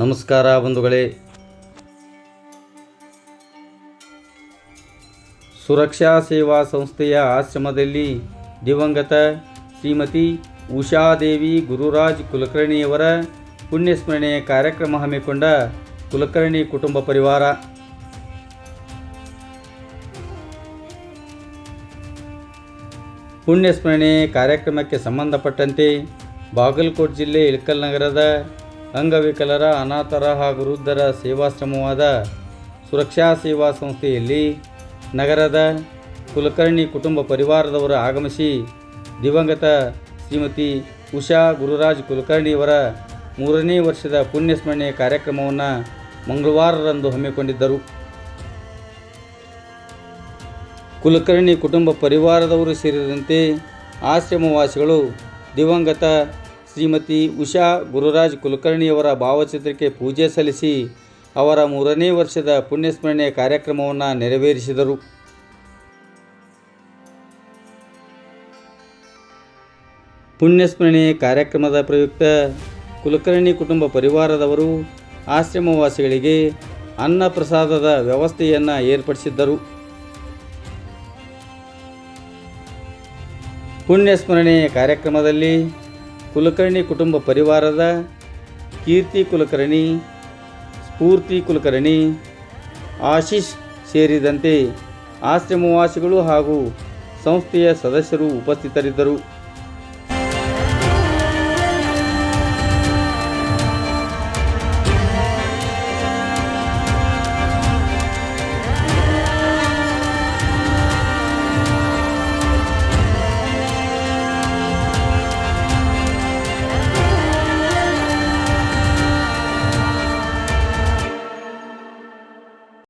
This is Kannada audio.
ನಮಸ್ಕಾರ ಬಂಧುಗಳೇ. ಸುರಕ್ಷಾ ಸೇವಾ ಸಂಸ್ಥೆಯ ಆಶ್ರಮದಲ್ಲಿ ದಿವಂಗತ ಶ್ರೀಮತಿ ಉಷಾದೇವಿ ಗುರುರಾಜ್ ಕುಲಕರ್ಣಿಯವರ ಪುಣ್ಯಸ್ಮರಣೆ ಕಾರ್ಯಕ್ರಮ ಹಮ್ಮಿಕೊಂಡ ಕುಲಕರ್ಣಿ ಕುಟುಂಬ ಪರಿವಾರ. ಪುಣ್ಯಸ್ಮರಣೆ ಕಾರ್ಯಕ್ರಮಕ್ಕೆ ಸಂಬಂಧಪಟ್ಟಂತೆ ಬಾಗಲಕೋಟೆ ಜಿಲ್ಲೆ ಇಳಕಲ್ ನಗರದ ಅಂಗವಿಕಲರ, ಅನಾಥರ ಹಾಗೂ ವೃದ್ಧರ ಸೇವಾಶ್ರಮವಾದ ಸುರಕ್ಷಾ ಸೇವಾ ಸಂಸ್ಥೆಯಲ್ಲಿ ನಗರದ ಕುಲಕರ್ಣಿ ಕುಟುಂಬ ಪರಿವಾರದವರು ಆಗಮಿಸಿ ದಿವಂಗತ ಶ್ರೀಮತಿ ಉಷಾ ಗುರುರಾಜ್ ಕುಲಕರ್ಣಿಯವರ 3ನೇ ವರ್ಷದ ಪುಣ್ಯಸ್ಮರಣೆ ಕಾರ್ಯಕ್ರಮವನ್ನು ಮಂಗಳವಾರರಂದು ಹಮ್ಮಿಕೊಂಡಿದ್ದರು. ಕುಲಕರ್ಣಿ ಕುಟುಂಬ ಪರಿವಾರದವರು ಸೇರಿದಂತೆ ಆಶ್ರಮವಾಸಿಗಳು ದಿವಂಗತ ಶ್ರೀಮತಿ ಉಷಾ ಗುರುರಾಜ್ ಕುಲಕರ್ಣಿಯವರ ಭಾವಚಿತ್ರಕ್ಕೆ ಪೂಜೆ ಸಲ್ಲಿಸಿ ಅವರ 3ನೇ ವರ್ಷದ ಪುಣ್ಯಸ್ಮರಣೆ ಕಾರ್ಯಕ್ರಮವನ್ನು ನೆರವೇರಿಸಿದರು. ಪುಣ್ಯಸ್ಮರಣೆ ಕಾರ್ಯಕ್ರಮದ ಪ್ರಯುಕ್ತ ಕುಲಕರ್ಣಿ ಕುಟುಂಬ ಪರಿವಾರದವರು ಆಶ್ರಮವಾಸಿಗಳಿಗೆ ಅನ್ನ ಪ್ರಸಾದದ ವ್ಯವಸ್ಥೆಯನ್ನು ಏರ್ಪಡಿಸಿದ್ದರು. ಪುಣ್ಯಸ್ಮರಣೆ ಕಾರ್ಯಕ್ರಮದಲ್ಲಿ ಕುಲಕರ್ಣಿ ಕುಟುಂಬ ಪರಿವಾರದ ಕೀರ್ತಿ ಕುಲಕರ್ಣಿ, ಸ್ಫೂರ್ತಿ ಕುಲಕರ್ಣಿ, ಆಶೀಶ್ ಸೇರಿದಂತೆ ಆಶ್ರಮವಾಸಿಗಳು ಹಾಗೂ ಸಂಸ್ಥೆಯ ಸದಸ್ಯರು ಉಪಸ್ಥಿತರಿದ್ದರು.